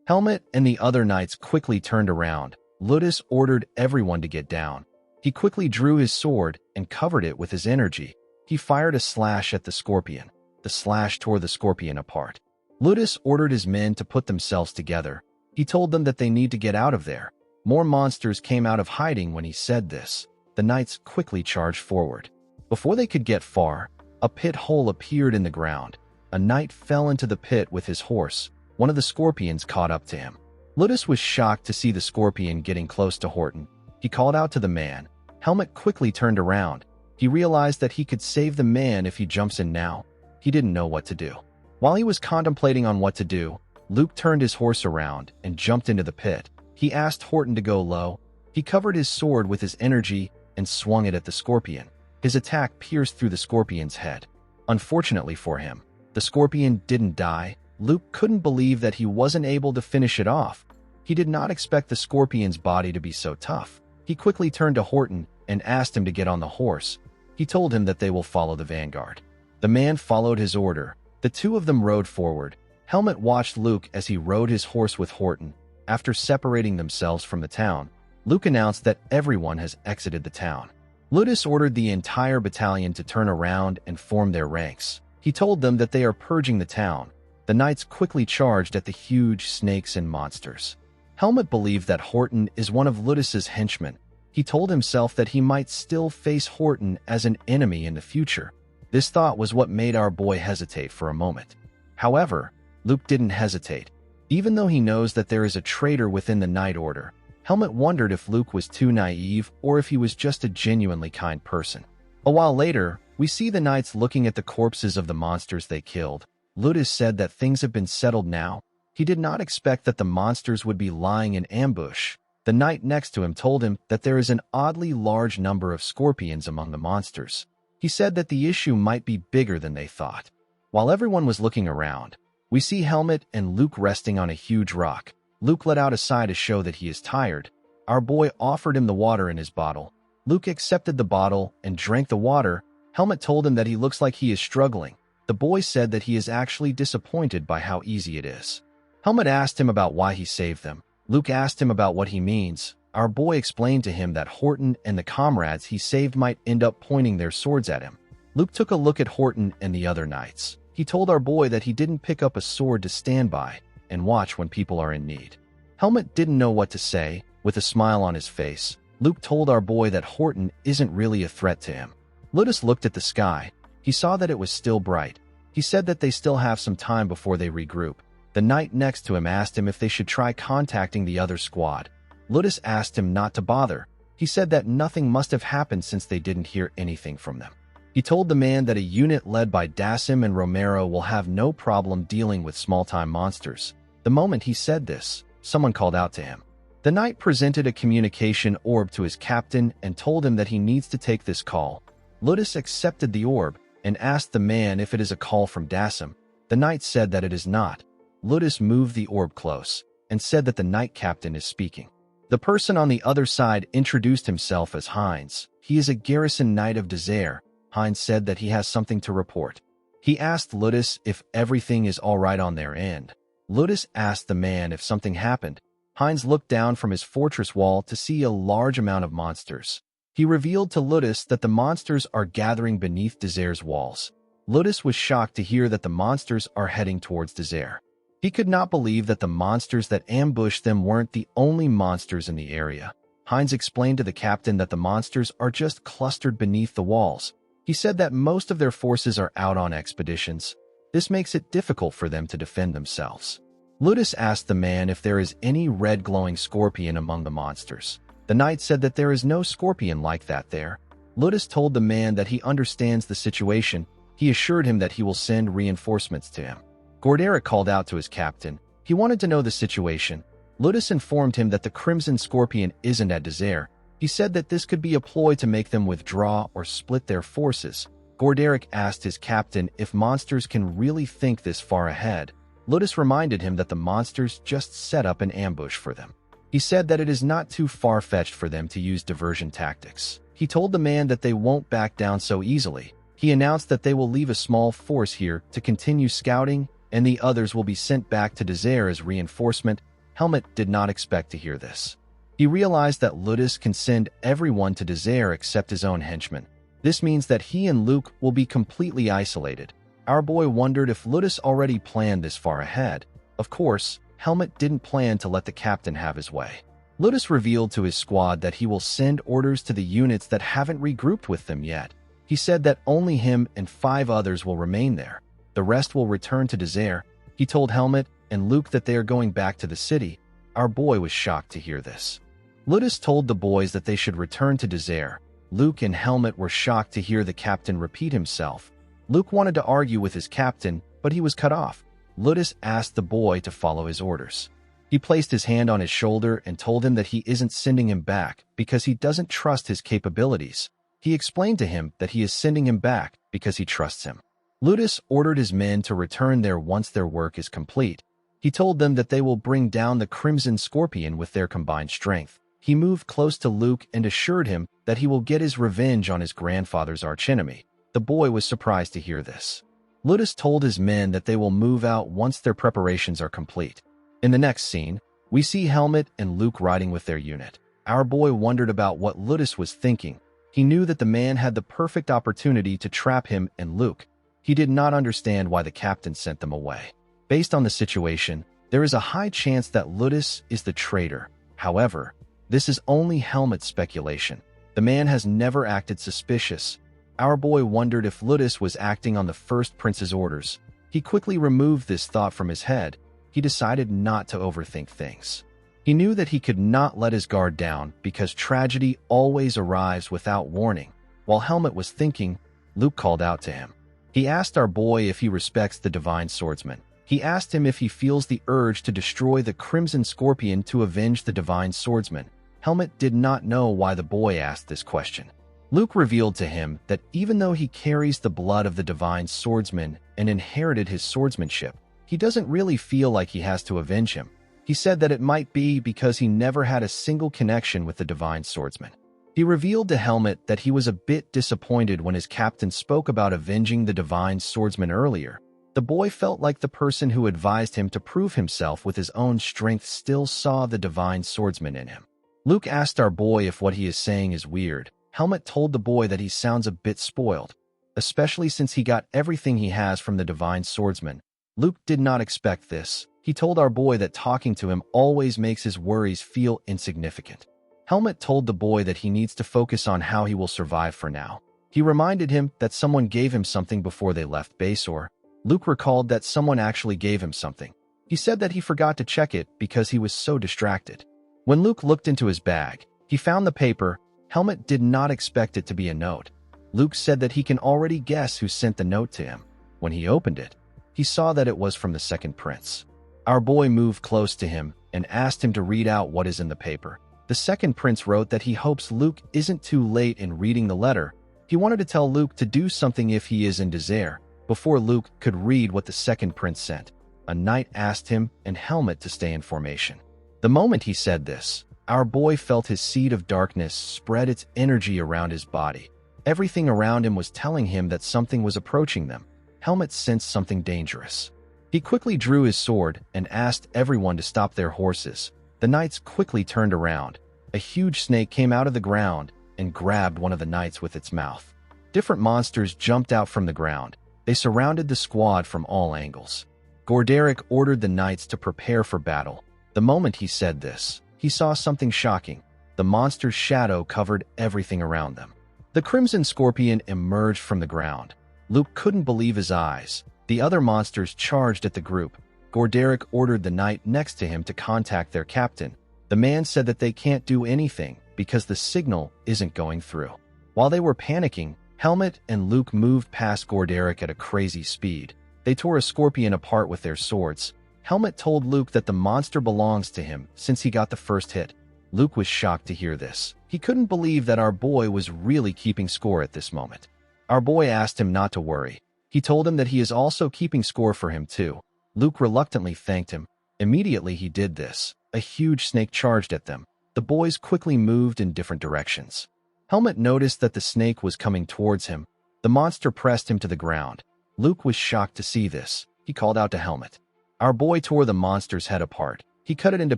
Helmut and the other knights quickly turned around. Ludus ordered everyone to get down. He quickly drew his sword and covered it with his energy. He fired a slash at the scorpion. The slash tore the scorpion apart. Ludus ordered his men to put themselves together. He told them that they need to get out of there. More monsters came out of hiding when he said this. The knights quickly charged forward. Before they could get far, a pit hole appeared in the ground. A knight fell into the pit with his horse. One of the scorpions caught up to him. Ludus was shocked to see the scorpion getting close to Horton. He called out to the man. Helmut quickly turned around. He realized that he could save the man if he jumps in now. He didn't know what to do. While he was contemplating on what to do, Luke turned his horse around and jumped into the pit. He asked Horton to go low. He covered his sword with his energy and swung it at the scorpion. His attack pierced through the scorpion's head. Unfortunately for him, the scorpion didn't die. Luke couldn't believe that he wasn't able to finish it off. He did not expect the scorpion's body to be so tough. He quickly turned to Horton and asked him to get on the horse. He told him that they will follow the vanguard. The man followed his order. The two of them rode forward. Helmut watched Luke as he rode his horse with Horton. After separating themselves from the town, Luke announced that everyone has exited the town. Ludus ordered the entire battalion to turn around and form their ranks. He told them that they are purging the town. The knights quickly charged at the huge snakes and monsters. Helmut believed that Horton is one of Ludus's henchmen. He told himself that he might still face Horton as an enemy in the future. This thought was what made our boy hesitate for a moment. However, Luke didn't hesitate. Even though he knows that there is a traitor within the Knight Order, Helmut wondered if Luke was too naive or if he was just a genuinely kind person. A while later, we see the knights looking at the corpses of the monsters they killed. Ludus said that things have been settled now. He did not expect that the monsters would be lying in ambush. The knight next to him told him that there is an oddly large number of scorpions among the monsters. He said that the issue might be bigger than they thought. While everyone was looking around, we see Helmut and Luke resting on a huge rock. Luke let out a sigh to show that he is tired. Our boy offered him the water in his bottle. Luke accepted the bottle and drank the water. Helmut told him that he looks like he is struggling. The boy said that he is actually disappointed by how easy it is. Helmut asked him about why he saved them. Luke asked him about what he means. Our boy explained to him that Horton and the comrades he saved might end up pointing their swords at him. Luke took a look at Horton and the other knights. He told our boy that he didn't pick up a sword to stand by and watch when people are in need. Helmut didn't know what to say. With a smile on his face, Luke told our boy that Horton isn't really a threat to him. Ludus looked at the sky. He saw that it was still bright. He said that they still have some time before they regroup. The knight next to him asked him if they should try contacting the other squad. Ludus asked him not to bother. He said that nothing must have happened since they didn't hear anything from them. He told the man that a unit led by Desair and Romero will have no problem dealing with small-time monsters. The moment he said this, someone called out to him. The knight presented a communication orb to his captain and told him that he needs to take this call. Ludus accepted the orb and asked the man if it is a call from Desair. The knight said that it is not. Ludus moved the orb close and said that the knight captain is speaking. The person on the other side introduced himself as Heinz. He is a garrison knight of Desair. Heinz said that he has something to report. He asked Ludus if everything is all right on their end. Ludus asked the man if something happened. Heinz looked down from his fortress wall to see a large amount of monsters. He revealed to Ludus that the monsters are gathering beneath Desair's walls. Ludus was shocked to hear that the monsters are heading towards Desair. He could not believe that the monsters that ambushed them weren't the only monsters in the area. Heinz explained to the captain that the monsters are just clustered beneath the walls. He said that most of their forces are out on expeditions. This makes it difficult for them to defend themselves. Ludus asked the man if there is any red glowing scorpion among the monsters. The knight said that there is no scorpion like that there. Ludus told the man that he understands the situation. He assured him that he will send reinforcements to him. Gorderic called out to his captain. He wanted to know the situation. Ludus informed him that the Crimson Scorpion isn't at Desair. He said that this could be a ploy to make them withdraw or split their forces. Gorderic asked his captain if monsters can really think this far ahead. Ludus reminded him that the monsters just set up an ambush for them. He said that it is not too far-fetched for them to use diversion tactics. He told the man that they won't back down so easily. He announced that they will leave a small force here to continue scouting, and the others will be sent back to Desair as reinforcement. Helmut did not expect to hear this. He realized that Ludus can send everyone to Desair except his own henchmen. This means that he and Luke will be completely isolated. Our boy wondered if Ludus already planned this far ahead. Of course, Helmut didn't plan to let the captain have his way. Ludus revealed to his squad that he will send orders to the units that haven't regrouped with them yet. He said that only him and 5 others will remain there. The rest will return to Desair. He told Helmut and Luke that they are going back to the city. Our boy was shocked to hear this. Ludus told the boys that they should return to Desair. Luke and Helmut were shocked to hear the captain repeat himself. Luke wanted to argue with his captain, but he was cut off. Ludus asked the boy to follow his orders. He placed his hand on his shoulder and told him that he isn't sending him back because he doesn't trust his capabilities. He explained to him that he is sending him back because he trusts him. Ludus ordered his men to return there once their work is complete. He told them that they will bring down the Crimson Scorpion with their combined strength. He moved close to Luke and assured him that he will get his revenge on his grandfather's archenemy. The boy was surprised to hear this. Ludus told his men that they will move out once their preparations are complete. In the next scene, we see Helmut and Luke riding with their unit. Our boy wondered about what Ludus was thinking. He knew that the man had the perfect opportunity to trap him and Luke. He did not understand why the captain sent them away. Based on the situation, there is a high chance that Ludus is the traitor. However, this is only Helmut's speculation. The man has never acted suspicious. Our boy wondered if Ludus was acting on the first prince's orders. He quickly removed this thought from his head. He decided not to overthink things. He knew that he could not let his guard down because tragedy always arrives without warning. While Helmut was thinking, Luke called out to him. He asked our boy if he respects the divine swordsman. He asked him if he feels the urge to destroy the Crimson Scorpion to avenge the divine swordsman. Helmut did not know why the boy asked this question. Luke revealed to him that even though he carries the blood of the divine swordsman and inherited his swordsmanship, he doesn't really feel like he has to avenge him. He said that it might be because he never had a single connection with the divine swordsman. He revealed to Helmut that he was a bit disappointed when his captain spoke about avenging the divine swordsman earlier. The boy felt like the person who advised him to prove himself with his own strength still saw the divine swordsman in him. Luke asked our boy if what he is saying is weird. Helmut told the boy that he sounds a bit spoiled, especially since he got everything he has from the divine swordsman. Luke did not expect this. He told our boy that talking to him always makes his worries feel insignificant. Helmut told the boy that he needs to focus on how he will survive for now. He reminded him that someone gave him something before they left Desair. Luke recalled that someone actually gave him something. He said that he forgot to check it because he was so distracted. When Luke looked into his bag, he found the paper. Helmut did not expect it to be a note. Luke said that he can already guess who sent the note to him. When he opened it, he saw that it was from the second prince. Our boy moved close to him and asked him to read out what is in the paper. The second prince wrote that he hopes Luke isn't too late in reading the letter. He wanted to tell Luke to do something if he is in Desair. Before Luke could read what the second prince sent, a knight asked him and Helmut to stay in formation. The moment he said this, our boy felt his seed of darkness spread its energy around his body. Everything around him was telling him that something was approaching them. Helmut sensed something dangerous. He quickly drew his sword and asked everyone to stop their horses. The knights quickly turned around. A huge snake came out of the ground and grabbed one of the knights with its mouth. Different monsters jumped out from the ground. They surrounded the squad from all angles. Gorderic ordered the knights to prepare for battle. The moment he said this, he saw something shocking. The monster's shadow covered everything around them. The Crimson Scorpion emerged from the ground. Luke couldn't believe his eyes. The other monsters charged at the group. Gorderic ordered the knight next to him to contact their captain. The man said that they can't do anything because the signal isn't going through. While they were panicking, Helmut and Luke moved past Gorderic at a crazy speed. They tore a scorpion apart with their swords. Helmut told Luke that the monster belongs to him since he got the first hit. Luke was shocked to hear this. He couldn't believe that our boy was really keeping score at this moment. Our boy asked him not to worry. He told him that he is also keeping score for him too. Luke reluctantly thanked him. Immediately he did this. A huge snake charged at them. The boys quickly moved in different directions. Helmut noticed that the snake was coming towards him. The monster pressed him to the ground. Luke was shocked to see this. He called out to Helmut. Our boy tore the monster's head apart. He cut it into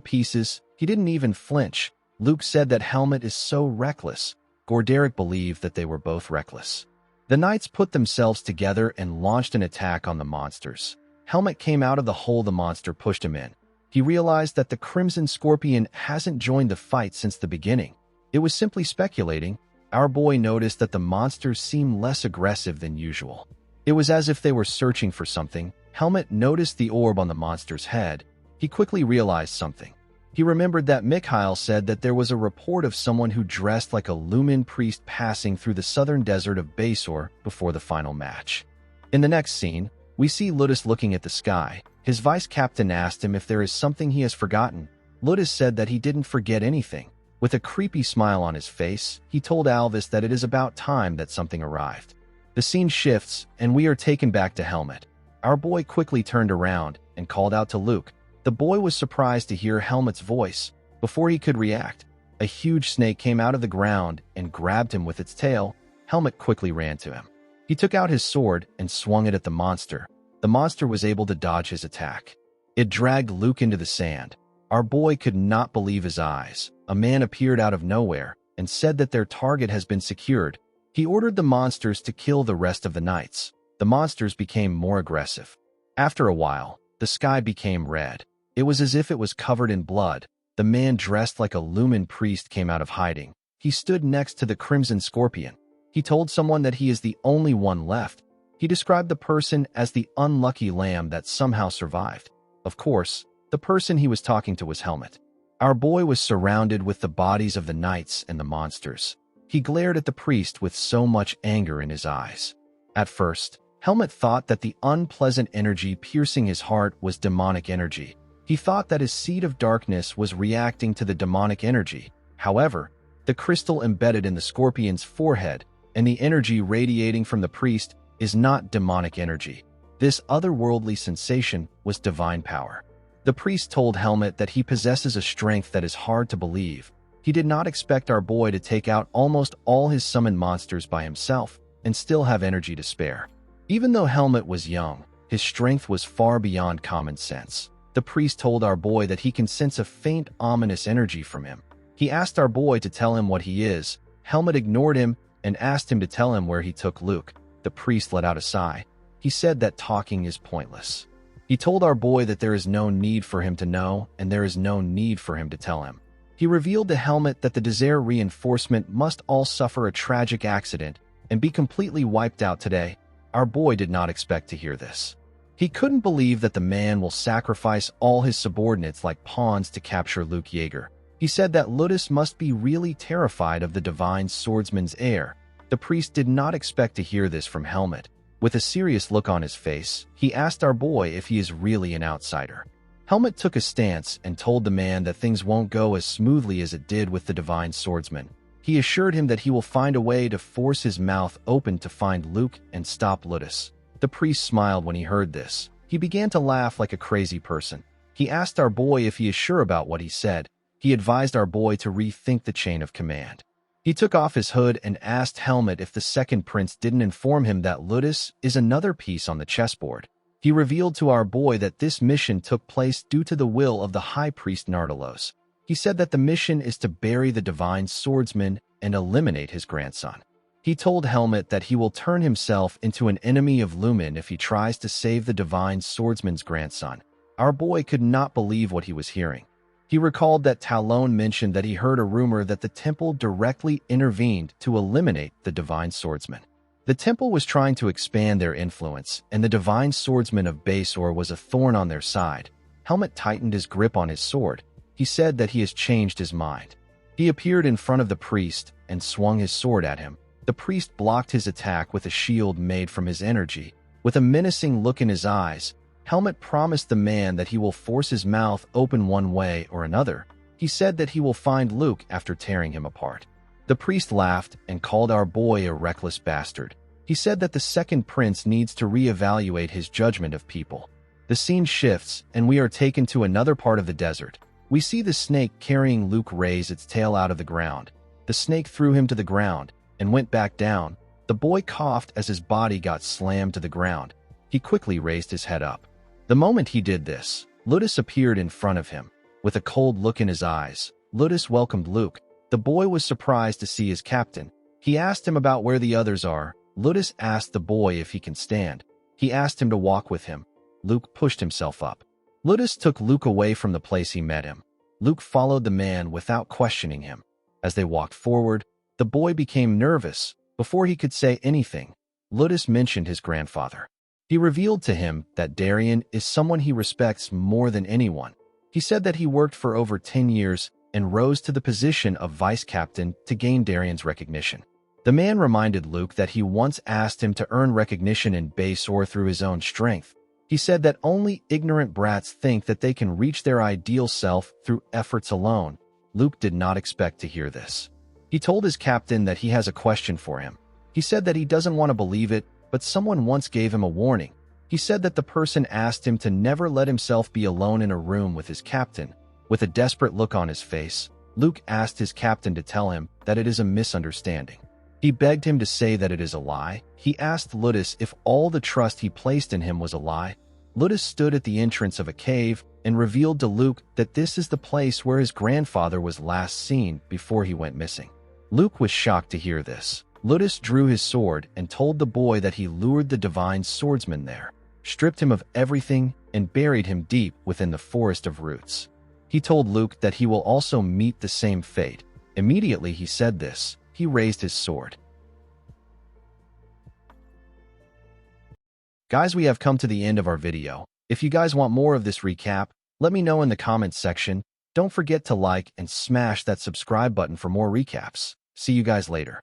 pieces. He didn't even flinch. Luke said that Helmut is so reckless. Gorderic believed that they were both reckless. The knights put themselves together and launched an attack on the monsters. Helmut came out of the hole the monster pushed him in. He realized that the Crimson Scorpion hasn't joined the fight since the beginning. It was simply speculating. Our boy noticed that the monsters seemed less aggressive than usual. It was as if they were searching for something. Helmut noticed the orb on the monster's head. He quickly realized something. He remembered that Mikhail said that there was a report of someone who dressed like a Lumen priest passing through the southern desert of Desair before the final match. In the next scene, we see Ludus looking at the sky. His vice captain asked him if there is something he has forgotten. Ludus said that he didn't forget anything. With a creepy smile on his face, he told Alvis that it is about time that something arrived. The scene shifts, and we are taken back to Helmut. Our boy quickly turned around and called out to Luke. The boy was surprised to hear Helmut's voice. Before he could react, a huge snake came out of the ground and grabbed him with its tail. Helmut quickly ran to him. He took out his sword and swung it at the monster. The monster was able to dodge his attack. It dragged Luke into the sand. Our boy could not believe his eyes. A man appeared out of nowhere and said that their target has been secured. He ordered the monsters to kill the rest of the knights. The monsters became more aggressive. After a while, the sky became red. It was as if it was covered in blood. The man dressed like a Lumen priest came out of hiding. He stood next to the Crimson Scorpion. He told someone that he is the only one left. He described the person as the unlucky lamb that somehow survived. Of course, the person he was talking to was Helmut. Our boy was surrounded with the bodies of the knights and the monsters. He glared at the priest with so much anger in his eyes. At first, Helmut thought that the unpleasant energy piercing his heart was demonic energy. He thought that his seed of darkness was reacting to the demonic energy. However, the crystal embedded in the scorpion's forehead and the energy radiating from the priest is not demonic energy. This otherworldly sensation was divine power. The priest told Helmut that he possesses a strength that is hard to believe. He did not expect our boy to take out almost all his summoned monsters by himself and still have energy to spare. Even though Helmut was young, his strength was far beyond common sense. The priest told our boy that he can sense a faint, ominous energy from him. He asked our boy to tell him what he is. Helmut ignored him and asked him to tell him where he took Luke. The priest let out a sigh. He said that talking is pointless. He told our boy that there is no need for him to know and there is no need for him to tell him. He revealed to Helmut that the Desair reinforcement must all suffer a tragic accident and be completely wiped out today. Our boy did not expect to hear this. He couldn't believe that the man will sacrifice all his subordinates like pawns to capture Luke Yeager. He said that Ludus must be really terrified of the divine swordsman's heir. The priest did not expect to hear this from Helmut. With a serious look on his face, he asked our boy if he is really an outsider. Helmut took a stance and told the man that things won't go as smoothly as it did with the divine swordsman. He assured him that he will find a way to force his mouth open to find Luke and stop Ludus. The priest smiled when he heard this. He began to laugh like a crazy person. He asked our boy if he is sure about what he said. He advised our boy to rethink the chain of command. He took off his hood and asked Helmut if the second prince didn't inform him that Ludus is another piece on the chessboard. He revealed to our boy that this mission took place due to the will of the high priest Nardalos. He said that the mission is to bury the divine swordsman and eliminate his grandson. He told Helmut that he will turn himself into an enemy of Lumen if he tries to save the divine swordsman's grandson. Our boy could not believe what he was hearing. He recalled that Talon mentioned that he heard a rumor that the temple directly intervened to eliminate the divine swordsman. The temple was trying to expand their influence, and the divine swordsman of Desair was a thorn on their side. Helmut tightened his grip on his sword. He said that he has changed his mind. He appeared in front of the priest and swung his sword at him. The priest blocked his attack with a shield made from his energy. With a menacing look in his eyes, Helmut promised the man that he will force his mouth open one way or another. He said that he will find Luke after tearing him apart. The priest laughed and called our boy a reckless bastard. He said that the second prince needs to reevaluate his judgment of people. The scene shifts, and we are taken to another part of the desert. We see the snake carrying Luke raise its tail out of the ground. The snake threw him to the ground and went back down. The boy coughed as his body got slammed to the ground. He quickly raised his head up. The moment he did this, Ludus appeared in front of him. With a cold look in his eyes, Ludus welcomed Luke. The boy was surprised to see his captain. He asked him about where the others are. Ludus asked the boy if he can stand. He asked him to walk with him. Luke pushed himself up. Ludus took Luke away from the place he met him. Luke followed the man without questioning him. As they walked forward, the boy became nervous. Before he could say anything, Ludus mentioned his grandfather. He revealed to him that Darien is someone he respects more than anyone. He said that he worked for over 10 years and rose to the position of vice captain to gain Darien's recognition. The man reminded Luke that he once asked him to earn recognition in base or through his own strength. He said that only ignorant brats think that they can reach their ideal self through efforts alone. Luke did not expect to hear this. He told his captain that he has a question for him. He said that he doesn't want to believe it, but someone once gave him a warning. He said that the person asked him to never let himself be alone in a room with his captain. With a desperate look on his face, Luke asked his captain to tell him that it is a misunderstanding. He begged him to say that it is a lie. He asked Ludus if all the trust he placed in him was a lie. Ludus stood at the entrance of a cave and revealed to Luke that this is the place where his grandfather was last seen before he went missing. Luke was shocked to hear this. Ludus drew his sword and told the boy that he lured the divine swordsman there, stripped him of everything, and buried him deep within the forest of roots. He told Luke that he will also meet the same fate. Immediately he said this, he raised his sword. Guys, we have come to the end of our video. If you guys want more of this recap, let me know in the comments section. Don't forget to like and smash that subscribe button for more recaps. See you guys later.